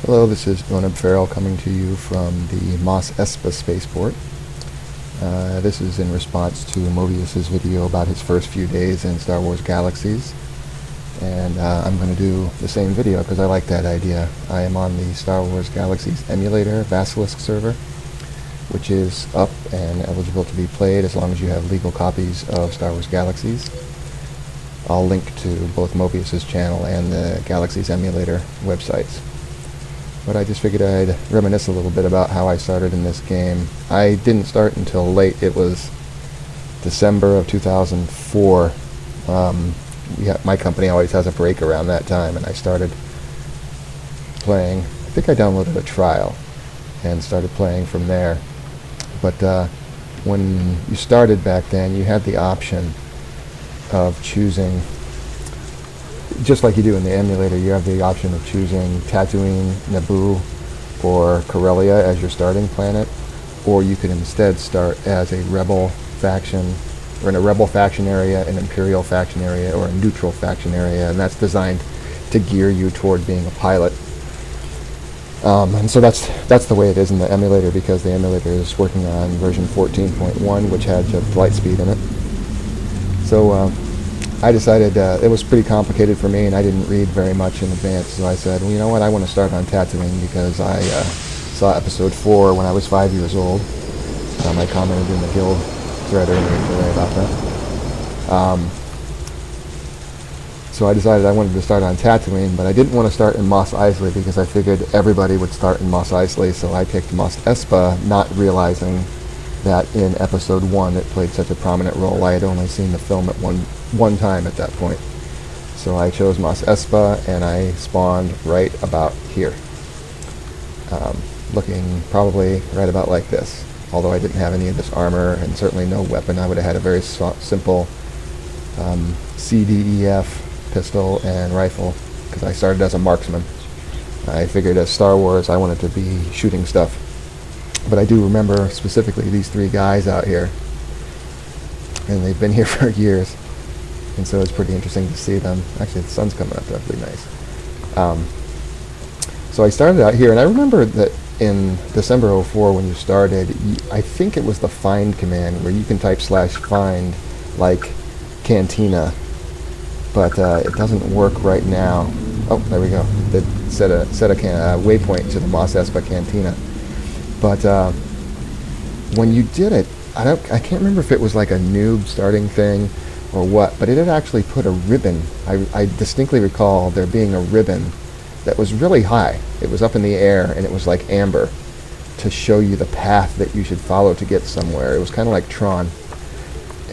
Hello, this is Gonab Farrell coming to you from the Mos Espa spaceport. This is in response to Mobius's video about his first few days in Star Wars Galaxies. And I'm going to do the same video because I like that idea. I am on the Star Wars Galaxies emulator Basilisk server, which is up and eligible to be played as long as you have legal copies of Star Wars Galaxies. I'll link to both Mobius's channel and the Galaxies emulator websites. But I just figured I'd reminisce a little bit about how I started in this game. I didn't start until late. It was December of 2004. My company always has a break around that time, and I started playing. I think I downloaded a trial and started playing from there. But when you started back then, you had the option of choosing, just like you do in the emulator, you have the option of choosing Tatooine, Naboo, or Corellia as your starting planet, or you could instead start as a rebel faction, or in a rebel faction area, an imperial faction area, or a neutral faction area, and that's designed to gear you toward being a pilot. And so that's the way it is in the emulator, because the emulator is working on version 14.1, which had flight speed in it. So I decided it was pretty complicated for me, and I didn't read very much in advance, so I said, well, you know what, I want to start on Tatooine because I saw episode 4 when I was 5 years old. I commented in the guild thread earlier today about that. So I decided I wanted to start on Tatooine, but I didn't want to start in Mos Eisley because I figured everybody would start in Mos Eisley, so I picked Mos Espa, not realizing that in episode 1 it played such a prominent role. I had only seen the film at one time at that point. So I chose Mos Espa, and I spawned right about here. Looking probably right about like this. Although I didn't have any of this armor, and certainly no weapon. I would have had a very simple CDEF pistol and rifle, because I started as a marksman. I figured as Star Wars I wanted to be shooting stuff. But I do remember specifically these 3 guys out here, and they've been here for years, and so it's pretty interesting to see them. Actually, the sun's coming up, that'd be nice. So I started out here, and I remember that in December 04 when you started, I think it was the find command where you can type /find like Cantina, but it doesn't work right now. Oh, there we go. It set a waypoint to the Mos Espa Cantina. But when you did it, I can't remember if it was like a noob starting thing or what, but it had actually put a ribbon. I distinctly recall there being a ribbon that was really high. It was up in the air, and it was like amber to show you the path that you should follow to get somewhere. It was kind of like Tron.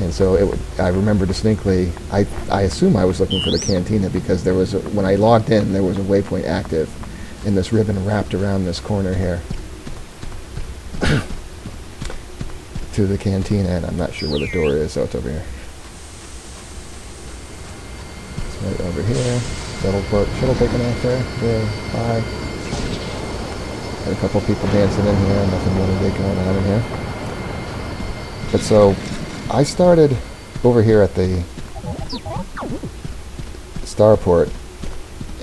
And so I remember distinctly, I assume I was looking for the Cantina because there was when I logged in, there was a waypoint active, and this ribbon wrapped around this corner here to the Cantina, and I'm not sure where the door is, so it's over here. It's right over here. Shuttle taking off there. Yeah, bye. Got a couple people dancing in here, nothing really big going on in here. But so, I started over here at the starport,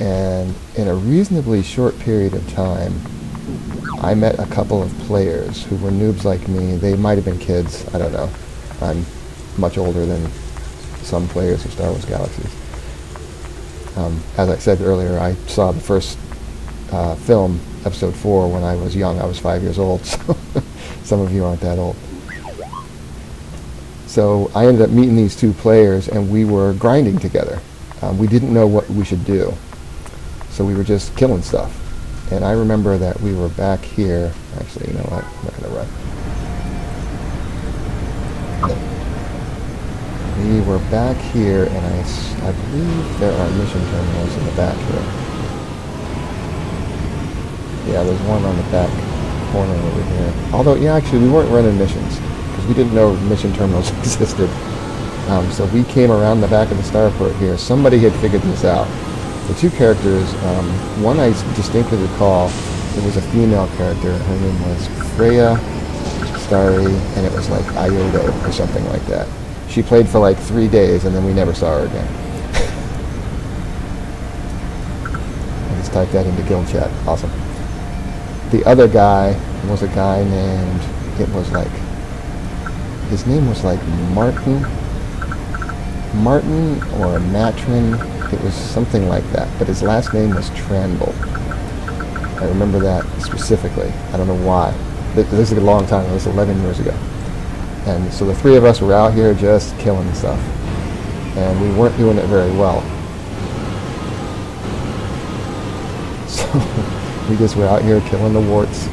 and in a reasonably short period of time, I met a couple of players who were noobs like me. They might have been kids, I don't know. I'm much older than some players of Star Wars Galaxies. As I said earlier, I saw the first film, episode 4, when I was young. I was 5 years old, so some of you aren't that old. So I ended up meeting these 2 players, and we were grinding together. We didn't know what we should do, so we were just killing stuff. And I remember that we were back here. Actually, you know what? I'm not going to run. We were back here, and I believe there are mission terminals in the back here. Yeah, there's one on the back corner over here. Although, yeah, actually, we weren't running missions, because we didn't know mission terminals existed. So we came around the back of the starport here. Somebody had figured this out. The 2 characters, one I distinctly recall, it was a female character. Her name was Freya Starry, and it was like Iodo or something like that. She played for like 3 days, and then we never saw her again. I just typed that into guild chat. Awesome. The other guy was a guy named, his name was like Martin or Matrin. It was something like that, but his last name was Tranble. I remember that specifically. I don't know why. This is a long time ago. This was 11 years ago. And so the three of us were out here just killing stuff. And we weren't doing it very well. So we just were out here killing the warts,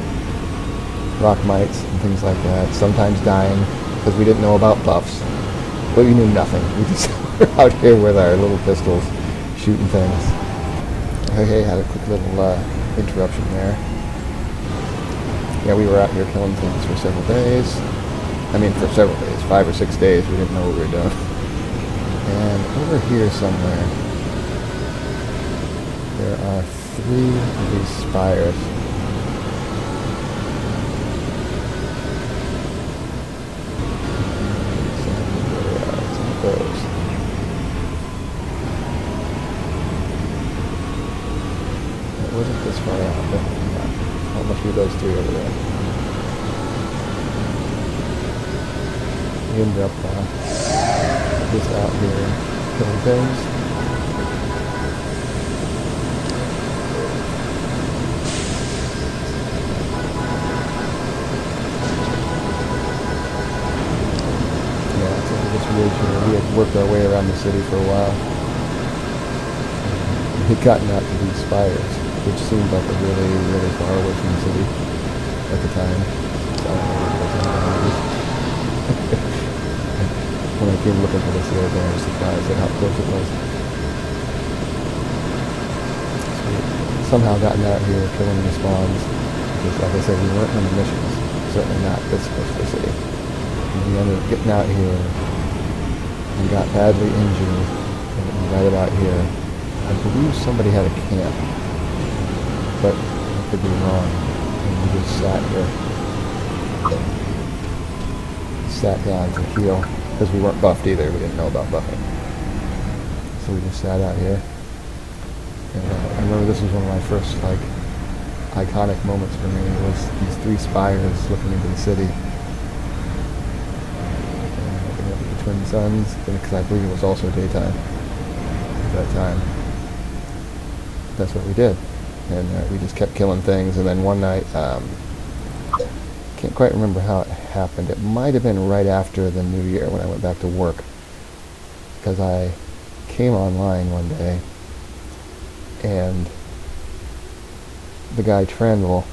rock mites, and things like that. Sometimes dying because we didn't know about buffs. But we knew nothing. We just were out here with our little pistols shooting things. Hey, had a quick little interruption there. Yeah, we were out here killing things for several days. I mean, for several days, 5 or 6 days. We didn't know what we were doing. And over here somewhere, there are 3 of these spires. Those. It wasn't this far out, but yeah, must be those 3 over there. We ended up just out here killing things. Yeah, it's like this ridge here. We had worked our way around the city for a while. We'd gotten out to these spires, which seemed like a really, really far away from the city at the time. So I don't know what it was. When I came looking for this the other day, I was surprised at how close it was. So we somehow gotten out here killing the spawns, because like I said, we weren't on the missions, certainly not this close to the city. And we ended up getting out here and got badly injured, and right about here, I believe somebody had a camp, but I could be wrong, and we just sat here, sat down to heal. Because we weren't buffed either, we didn't know about buffing. So we just sat out here. And I remember this was one of my first, iconic moments for me, was these 3 spires looking into the city. And looking up at the twin suns, because I believe it was also daytime at that time. That's what we did. And we just kept killing things, and then one night, can't quite remember how it happened. It might have been right after the New Year when I went back to work, because I came online one day and the guy Tranville,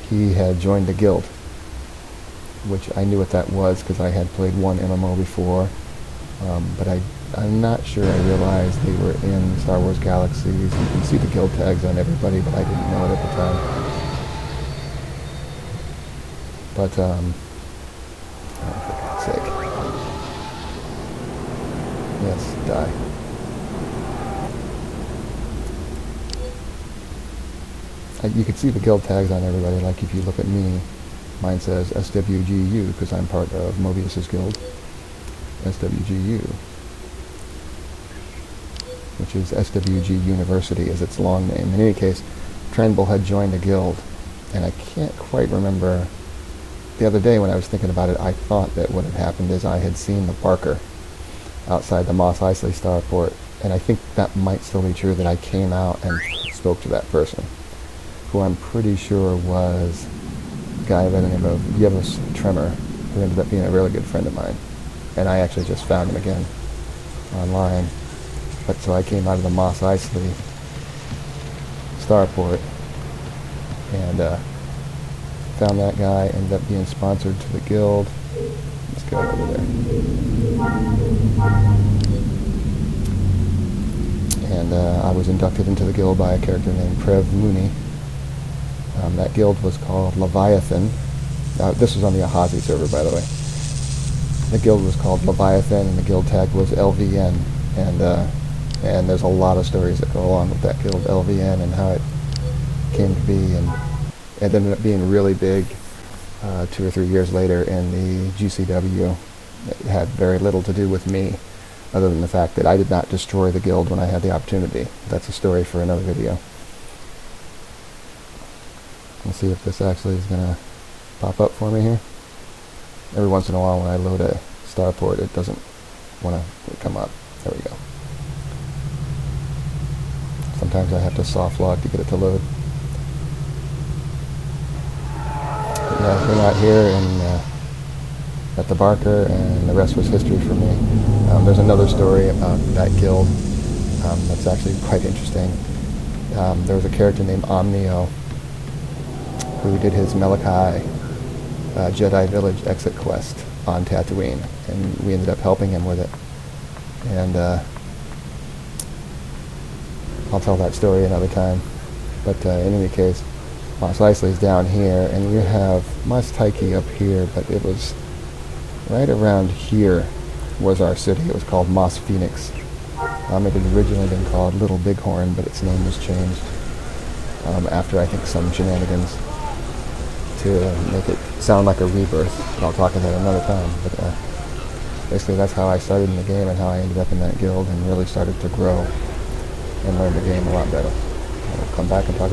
he had joined the guild, which I knew what that was because I had played one MMO before, but I'm not sure I realized they were in Star Wars Galaxies. You can see the guild tags on everybody, but I didn't know it at the time. But, oh, for God's sake. Yes, die. You can see the guild tags on everybody, like if you look at me, mine says SWGU, because I'm part of Mobius's guild. SWGU. Which is SWG University is its long name. In any case, Tranble had joined the guild, and I can't quite remember. The other day when I was thinking about it, I thought that what had happened is I had seen the Barker outside the Mos Eisley starport, and I think that might still be true, that I came out and spoke to that person, who I'm pretty sure was a guy by the name of Yevus Tremor, who ended up being a really good friend of mine. And I actually just found him again online. But so I came out of the Mos Eisley starport and found that guy, ended up being sponsored to the guild. Let's go over there. And I was inducted into the guild by a character named Prev Mooney. That guild was called Leviathan. This was on the Ahazi server, by the way. The guild was called Leviathan, and the guild tag was LVN. And there's a lot of stories that go along with that guild, LVN, and how it came to be, and it ended up being really big 2 or 3 years later in the GCW. It had very little to do with me, other than the fact that I did not destroy the guild when I had the opportunity. That's a story for another video. Let's see if this actually is going to pop up for me here. Every once in a while when I load a starport, it doesn't want to come up. There we go. Sometimes I have to soft log to get it to load. But yeah, we're not here at the Barker, and the rest was history for me. There's another story about that guild that's actually quite interesting. There was a character named Omnio who did his Malachi Jedi Village exit quest on Tatooine, and we ended up helping him with it. And I'll tell that story another time. But in any case, Mos Eisley is down here, and you have Mos Taiki up here, but it was right around here was our city. It was called Mos Phoenix. It had originally been called Little Bighorn, but its name was changed after, I think, some shenanigans to make it sound like a rebirth. And I'll talk about that another time. But basically that's how I started in the game and how I ended up in that guild and really started to grow and learn the game a lot better. I'll come back and talk about